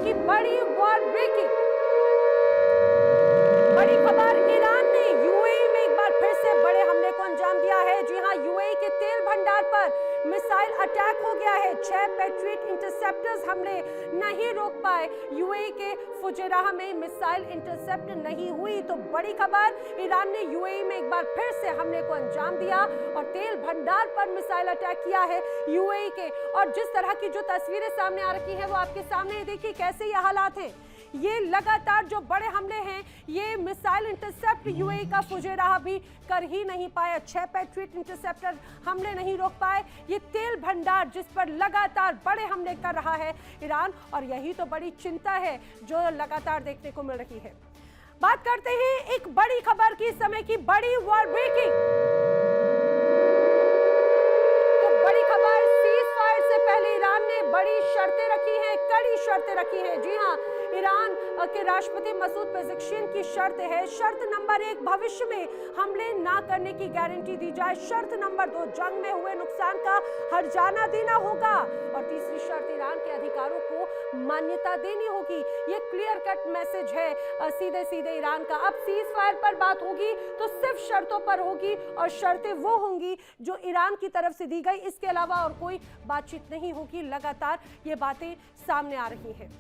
की बड़ी war breaking बड़ी खबर, ईरान ने यूएई में एक बार फिर से बड़े हमले को अंजाम दिया है। जी हां, यूएई के तेल भंडार पर मिसाइल अटैक हो गया है। 6 पैट्रियट इंटरसेप्टर्स हमले नहीं रोक पाए। यूएई के फुजैराह में मिसाइल इंटरसेप्ट नहीं हुई। तो बड़ी खबर, ईरान ने यूएई में एक बार फिर से हमले को अंजाम दिया और तेल भंडार पर मिसाइल अटैक किया है यूएई के। और जिस तरह की जो तस्वीरें सामने आ रही हैं वो आपके सामने है। देखिए कैसे ये हालात हैं। ये लगातार जो बड़े हमले हैं, ये मिसाइल इंटरसेप्ट यूएई का फुजैराह भी कर ही नहीं पाया। 6 पैट्रियट इंटरसेप्टर हमले नहीं रोक पाए। ये तेल भंडार जिस पर लगातार बड़े हमले कर रहा है ईरान, और यही तो बड़ी चिंता है जो लगातार देखने को मिल रही है। बात करते हैं एक बड़ी खबर की, समय की बड़ी वॉर ब्रेकिंग। तो बड़ी खबर, सीज फायर से पहले ईरान ने बड़ी शर्तें रखी हैं, कड़ी शर्तें रखी हैं। जी हां, ईरान के राष्ट्रपति मसूद पेज़ेश्कियान की शर्त है। शर्त नंबर 1, भविष्य में हमले ना करने की गारंटी दी जाए। शर्त नंबर 2, जंग में हुए नुकसान का हर्जाना देना होगा। और तीसरी शर्त, ईरान के अधिकारों को मान्यता देनी होगी। ये क्लियर कट मैसेज है सीधे सीधे ईरान का। अब सीज फायर पर बात होगी तो सिर्फ शर्तों पर होगी, और शर्तें वो होंगी जो ईरान की तरफ से दी गई। इसके अलावा और कोई बातचीत नहीं होगी। लगातार ये बातें सामने आ रही हैं।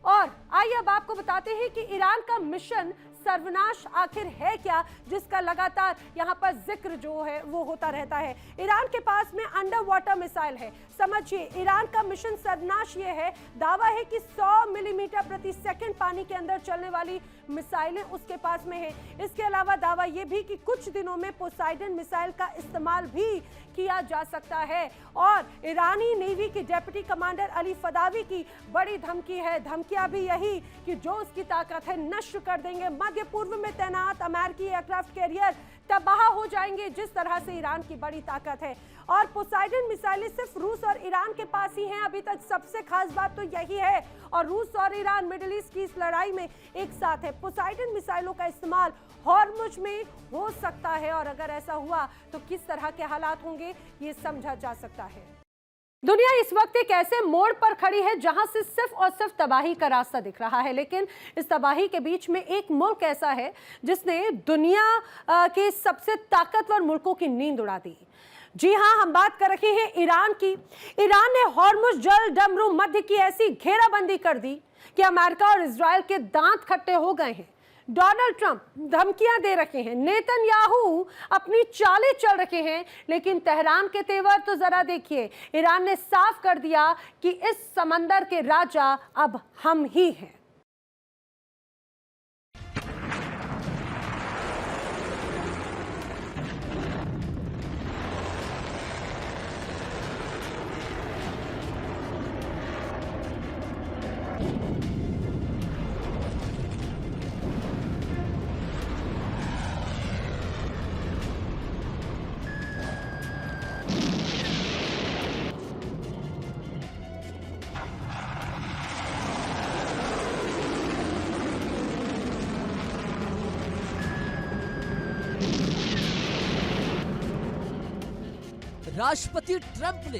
और आइए अब आपको बताते हैं कि ईरान का मिशन सर्वनाश आखिर है क्या, जिसका लगातार यहां पर जिक्र जो है वो होता रहता है। ईरान के पास में अंडर वाटर मिसाइल है। समझिए, ईरान का मिशन सर्वनाश ये है। दावा है कि 100 मिलीमीटर प्रति सेकंड पानी के अंदर चलने वाली मिसाइलें उसके पास में है। इसके अलावा दावा ये भी कि कुछ दिनों में पोसाइडन मिसाइल का इस्तेमाल भी किया जा सकता है। और ईरानी नेवी के डिप्टी कमांडर अली फदावी की बड़ी धमकी है। धमकियां भी यही कि जो उसकी ताकत है नष्ट कर देंगे। मध्य पूर्व में तैनात अमेरिकी एयरक्राफ्ट कैरियर तबाह हो जाएंगे, जिस तरह से ईरान की बड़ी ताकत है। और पोसाइडन मिसाइलें सिर्फ रूस और ईरान के पास ही हैं अभी तक। सबसे खास बात तो यही है। और रूस और ईरान मिडिल ईस्ट की इस लड़ाई में एक साथ है। पोसाइडन मिसाइलों का इस्तेमाल हॉर्मुज में हो सकता है, और अगर ऐसा हुआ तो किस तरह के हालात होंगे ये समझा जा सकता है। दुनिया इस वक्त एक ऐसे मोड़ पर खड़ी है जहां से सिर्फ और सिर्फ तबाही का रास्ता दिख रहा है। लेकिन इस तबाही के बीच में एक मुल्क ऐसा है जिसने दुनिया के सबसे ताकतवर मुल्कों की नींद उड़ा दी। जी हां, हम बात कर रहे हैं ईरान की। ईरान ने हॉर्मुज जल डमरू मध्य की ऐसी घेराबंदी कर दी कि अमेरिका और इजराइल के दांत खट्टे हो गए हैं। डोनाल्ड ट्रंप धमकियां दे रखे हैं, नेतन्याहू अपनी चालें चल रहे हैं, लेकिन तेहरान के तेवर तो जरा देखिए। ईरान ने साफ कर दिया कि इस समंदर के राजा अब हम ही हैं। राष्ट्रपति ट्रंप ने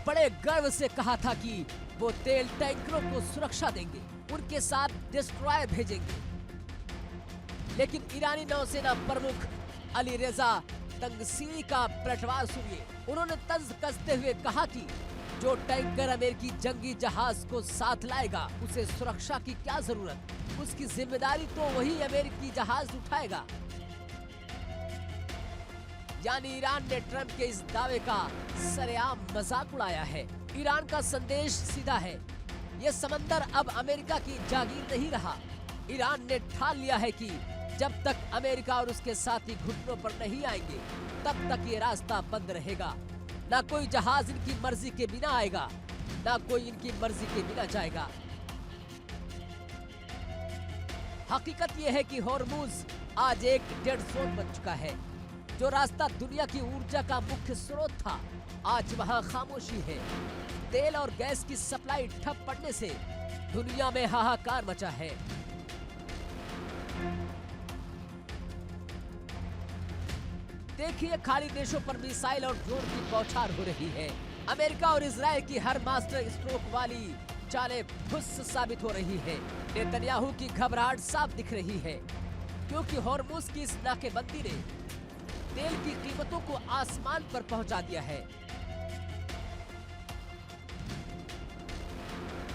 बड़े गर्व से कहा था कि वो तेल टैंकरों को सुरक्षा देंगे, उनके साथ डिस्ट्रॉयर भेजेंगे। लेकिन ईरानी नौसेना प्रमुख अली रेजा तंगसीरी का पलटवार सुनिए। उन्होंने तंज कसते हुए कहा कि जो टैंकर अमेरिकी जंगी जहाज को साथ लाएगा उसे सुरक्षा की क्या जरूरत, उसकी जिम्मेदारी तो वही अमेरिकी जहाज उठाएगा। यानी ईरान ने ट्रंप के इस दावे का सरेआम मजाक उड़ाया है। ईरान का संदेश सीधा है, ये समंदर अब अमेरिका की जागीर नहीं रहा। ईरान ने ठान लिया है कि जब तक अमेरिका और उसके साथी घुटनों पर नहीं आएंगे तब तक ये रास्ता बंद रहेगा। ना कोई जहाज इनकी मर्जी के बिना आएगा, ना कोई इनकी मर्जी के बिना जाएगा। हकीकत ये है कि हॉर्मुज आज एक डेड जोन बन चुका है। जो रास्ता दुनिया की ऊर्जा का मुख्य स्रोत था, आज वहां खामोशी है। तेल और गैस की सप्लाई ठप पड़ने से दुनिया में हाहाकार मचा है। देखिए, खाड़ी देशों पर मिसाइल और ड्रोन की बौछार हो रही है। अमेरिका और इजराइल की हर मास्टर स्ट्रोक वाली चालें फुस साबित हो रही है। नेतन्याहू की घबराहट साफ दिख रही है, क्योंकि हॉर्मुज की इस नाकेबंदी ने तेल की कीमतों को आसमान पर पहुंचा दिया है।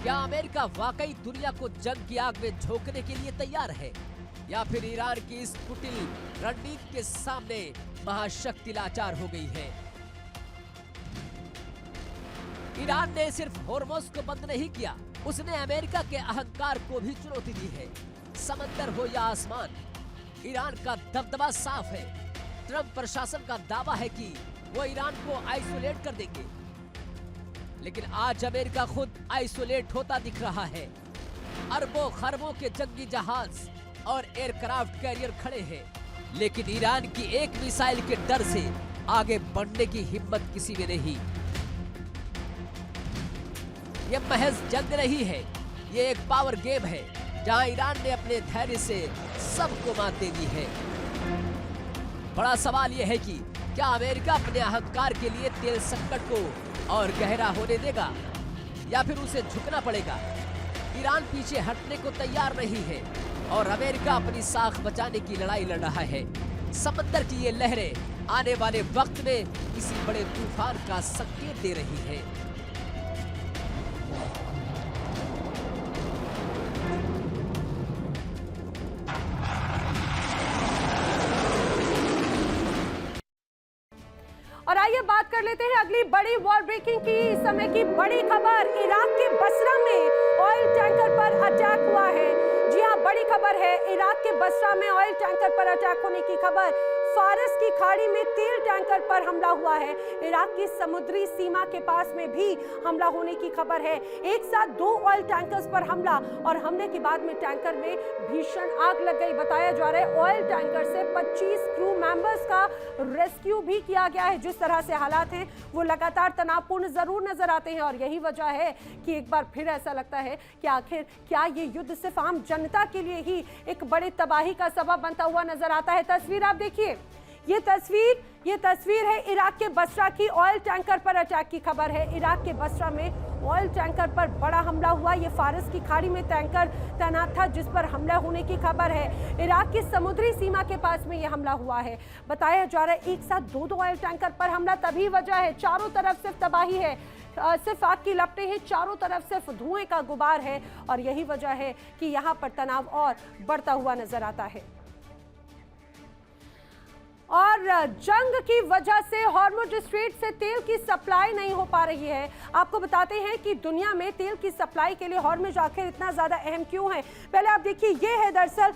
क्या अमेरिका वाकई दुनिया को जंग की आग में झोंकने के लिए तैयार है, या फिर ईरान की इस कुटिल रणनीति के सामने महाशक्ति लाचार हो गई है? ईरान ने सिर्फ हॉर्मुज को बंद नहीं किया, उसने अमेरिका के अहंकार को भी चुनौती दी है। समंदर हो या आसमान, ईरान का दबदबा साफ है। ट्रंप प्रशासन का दावा है कि वो ईरान को आइसोलेट कर देंगे, लेकिन आज अमेरिका खुद आइसोलेट होता दिख रहा है। अरबों खरबों के जंगी जहाज और एयरक्राफ्ट कैरियर खड़े हैं, लेकिन ईरान की एक मिसाइल के डर से आगे बढ़ने की हिम्मत किसी में नहीं। यह महज जंग नहीं है, ये एक पावर गेम है जहां ईरान ने अपने धैर्य से सबको मात दे दी है। बड़ा सवाल यह है कि क्या अमेरिका अपने अहंकार के लिए तेल संकट को और गहरा होने देगा, या फिर उसे झुकना पड़ेगा? ईरान पीछे हटने को तैयार नहीं है और अमेरिका अपनी साख बचाने की लड़ाई लड़ रहा है। समंदर की ये लहरें आने वाले वक्त में किसी बड़े तूफान का संकेत दे रही है। और आइए बात कर लेते हैं अगली बड़ी वॉर ब्रेकिंग की। इस समय की बड़ी खबर, इराक के बसरा में ऑयल टैंकर पर अटैक हुआ है। जी हां, बड़ी खबर है, इराक के बसरा में ऑयल टैंकर पर अटैक होने की खबर। फारस की खाड़ी में तेल टैंकर पर हमला हुआ है। इराक की समुद्री सीमा के पास में भी हमला होने की खबर है। एक साथ 2 ऑयल टैंकर्स पर हमला, और हमले के बाद में टैंकर में भीषण आग लग गई। बताया जा रहा है ऑयल टैंकर से 25 क्रू मेंबर्स का रेस्क्यू भी किया गया है। जिस तरह से हालात हैं वो लगातार तनावपूर्ण जरूर नजर आते हैं, और यही वजह है कि एक बार फिर ऐसा लगता है कि आखिर क्या ये युद्ध सिर्फ आम जनता के लिए ही एक बड़ी तबाही का सबब बनता हुआ नजर आता है। तस्वीर आप देखिए, ये तस्वीर है इराक के बसरा की। ऑयल टैंकर पर अटैक की खबर है। इराक के बसरा में ऑयल टैंकर पर बड़ा हमला हुआ। ये फारस की खाड़ी में टैंकर तैनात था जिस पर हमला होने की खबर है। इराक की समुद्री सीमा के पास में यह हमला हुआ है। बताया जा रहा है एक साथ 2 ऑयल टैंकर पर हमला। तभी वजह है, चारों तरफ सिर्फ तबाही है, सिर्फ आग की लपटें हैं, चारों तरफ सिर्फ धुएं का गुबार है, और यही वजह है कि यहाँ पर तनाव और बढ़ता हुआ नजर आता है। और जंग की वजह से हॉर्मुज स्ट्रेट से तेल की सप्लाई नहीं हो पा रही है। आपको बताते हैं कि दुनिया में तेल की सप्लाई के लिए हॉर्मुज आखिर इतना ज्यादा अहम क्यों है। पहले आप देखिए, ये है दरअसल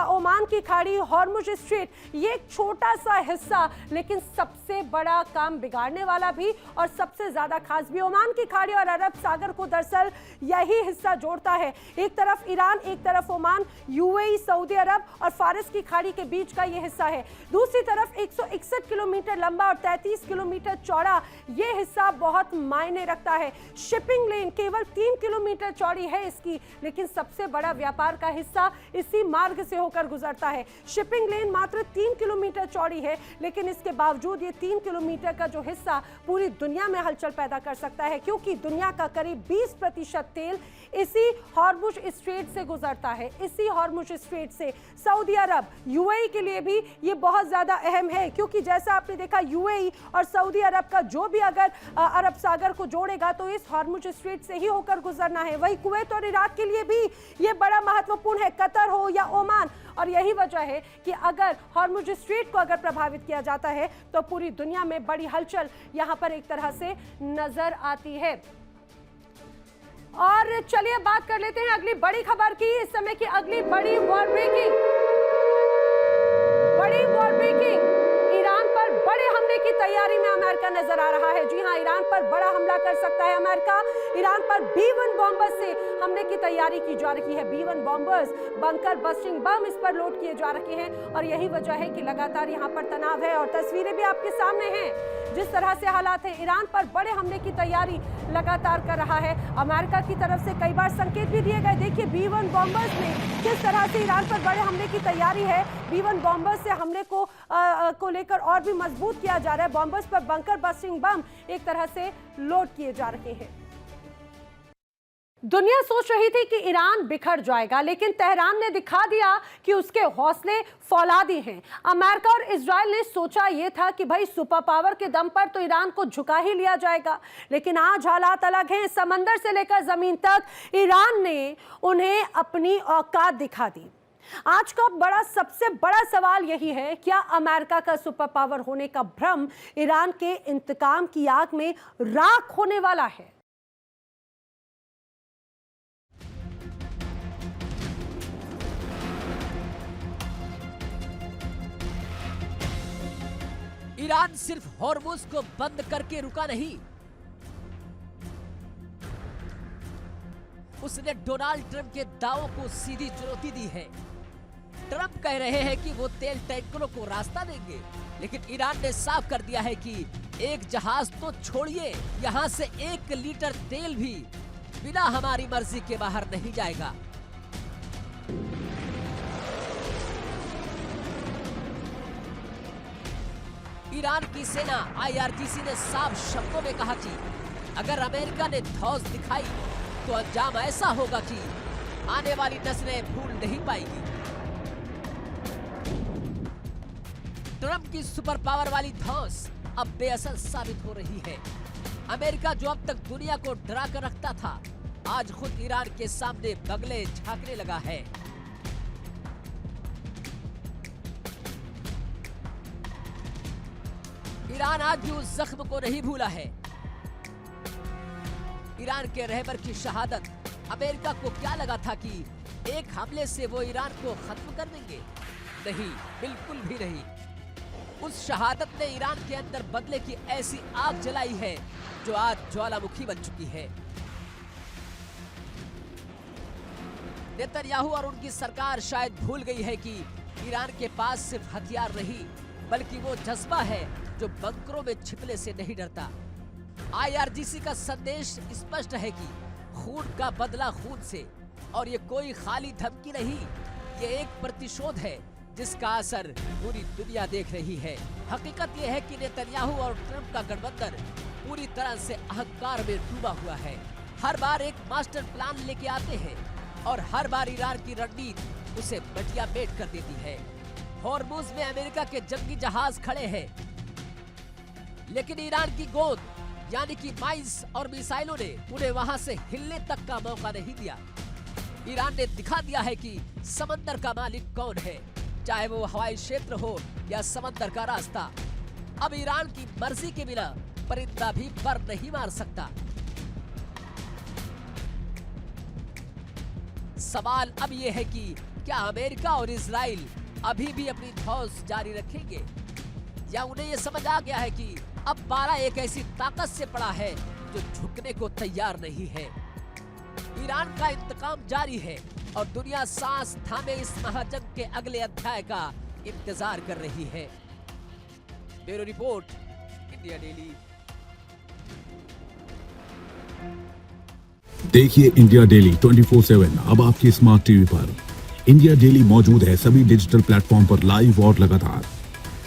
ओमान की खाड़ी, हॉर्मुज स्ट्रेट। ये एक छोटा सा हिस्सा, लेकिन सबसे बड़ा काम बिगाड़ने वाला भी और सबसे ज्यादा खास भी। ओमान की खाड़ी और अरब सागर को दरअसल यही हिस्सा जोड़ता है। एक तरफ ईरान, एक तरफ ओमान, यूएई, सऊदी अरब और फारस की खाड़ी के बीच का ये हिस्सा है। दूसरी तरफ 161 किलोमीटर लंबा और 33 किलोमीटर चौड़ा ये हिस्सा बहुत मायने रखता है। शिपिंग लेन केवल 3 किलोमीटर चौड़ी है इसकी, लेकिन सबसे बड़ा व्यापार का हिस्सा इसी मार्ग से होकर गुजरता है। शिपिंग लेन मात्र 3 किलोमीटर चौड़ी है, लेकिन इसके बावजूद ये 3 किलोमीटर का जो हिस्सा पूरी दुनिया में हलचल पैदा कर सकता है, क्योंकि दुनिया का करीब 20% तेल इसी हॉर्मुज स्ट्रेट से गुजरता है। इसी हॉर्मुज स्ट्रेट से सऊदी अरब, यूएई के लिए भी ये बहुत ज्यादा अहम है, क्योंकि जैसा आपने देखा यूएई और सऊदी अरब का जो भी अगर अरब सागर को जोड़ेगा तो इस हॉर्मुज स्ट्रेट से ही होकर गुजरना है। वही कुवैत और इराक के लिए भी ये बड़ा महत्वपूर्ण है, कतर हो या ओमान। और यही वजह है कि अगर हॉर्मुज स्ट्रेट को अगर प्रभावित किया जाता है तो पूरी दुनिया में बड़ी हलचल यहां पर एक तरह से नजर आती है। और चलिए बात कर लेते हैं अगली बड़ी खबर की। इस समय की अगली बड़ी वॉर ब्रेकिंग ईरान पर बड़े हमले की तैयारी में अमेरिका नजर आ रहा है। जी हां, ईरान पर बड़ा हमला कर सकता है अमेरिका। ईरान पर B-1 बॉम्बर्स से हमले की तैयारी की जा रही है। B-1 बॉम्बर्स, बंकर बस्टिंग बम इस पर लोड किए जा रखे हैं, और यही वजह है कि लगातार यहां पर तनाव है। और तस्वीरें भी आपके सामने हैं, जिस तरह से हालात है। ईरान पर बड़े हमले की तैयारी लगातार कर रहा है। अमेरिका की तरफ से कई बार संकेत भी दिए गए। देखिए B-1 बॉम्बर्स में किस तरह से ईरान पर बड़े हमले की तैयारी है। B-1 बॉम्बर्स से हमले को लेकर और भी मजबूत किया जा रहा है। बॉम्बर्स पर बंकर बस्टिंग बम एक तरह से लोड किए जा रहे हैं। दुनिया सोच रही थी कि ईरान बिखर जाएगा, लेकिन तेहरान ने दिखा दिया कि उसके हौसले फौलादी हैं। अमेरिका और इजराइल ने सोचा यह था कि भाई सुपर पावर के दम पर तो ईरान को झुका ही लिया जाएगा, लेकिन आज हालात अलग हैं। समंदर से लेकर जमीन तक ईरान ने उन्हें अपनी औकात दिखा दी। आज का सबसे बड़ा सवाल यही है, क्या अमेरिका का सुपर पावर होने का भ्रम ईरान के इंतकाम की आग में राख होने वाला है? ईरान सिर्फ हॉर्मुज को बंद करके रुका नहीं, उसने डोनाल्ड ट्रंप के दावों को सीधी चुनौती दी है। ट्रंप कह रहे हैं कि वो तेल टैंकरों को रास्ता देंगे, लेकिन ईरान ने साफ कर दिया है कि एक जहाज तो छोड़िए, यहां से 1 लीटर तेल भी बिना हमारी मर्जी के बाहर नहीं जाएगा। ईरान की सेना IRGC ने साफ शब्दों में कहा कि अगर अमेरिका ने धौंस दिखाई तो अंजाम ऐसा होगा कि आने वाली नस्लें भूल नहीं पाएगी। ट्रंप की सुपर पावर वाली धौंस अब बेअसर साबित हो रही है। अमेरिका जो अब तक दुनिया को डरा कर रखता था, आज खुद ईरान के सामने बगले झांकने लगा है। ईरान आज भी उस जख्म को नहीं भूला है। ईरान के रहबर की शहादत, अमेरिका को क्या लगा था कि एक हमले से वो ईरान को खत्म कर देंगे? नहीं, बिल्कुल भी नहीं। उस शहादत ने ईरान के अंदर बदले की ऐसी आग जलाई है जो आज ज्वालामुखी बन चुकी है। नेतन्याहू और उनकी सरकार शायद भूल गई है कि ईरान के पास सिर्फ हथियार नहीं, बल्कि वो जज्बा है जो बंकरों में छिपने से नहीं डरता। IRGC का संदेश स्पष्ट है कि खून का बदला खून से, और ये कोई खाली धमकी नहीं, ये एक प्रतिशोध है जिसका असर पूरी दुनिया देख रही है। हकीकत ये है कि नेतन्याहू और ट्रंप का गठबंधन पूरी तरह से अहंकार में डूबा हुआ है। हर बार एक मास्टर प्लान लेके आते हैं और हर बार ईरान की रणनीति उसे बटिया बेट कर देती है। हॉर्मुज में अमेरिका के जंगी जहाज खड़े हैं, लेकिन ईरान की गोद यानी कि माइंस और मिसाइलों ने उन्हें वहां से हिलने तक का मौका नहीं दिया। ईरान ने दिखा दिया है कि समंदर का मालिक कौन है, चाहे वो हवाई क्षेत्र हो या समंदर का रास्ता। अब ईरान की मर्जी के बिना परिंदा भी पर नहीं मार सकता। सवाल अब यह है कि क्या अमेरिका और इजराइल अभी भी अपनी धौंस जारी रखेंगे, या उन्हें यह समझ आ गया है कि अब पारा एक ऐसी ताकत से पड़ा है जो झुकने को तैयार नहीं है। ईरान का इंतकाम जारी है और दुनिया सांस थामे इस महाजंग के अगले अध्याय का इंतजार कर रही है। Bureau report, India daily. देखिए इंडिया डेली 24/7 अब आपकी स्मार्ट टीवी पर। इंडिया डेली मौजूद है सभी डिजिटल प्लेटफॉर्म पर लाइव और लगातार।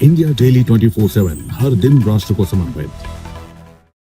इंडिया डेली 24/7 हर दिन राष्ट्र को समर्पित।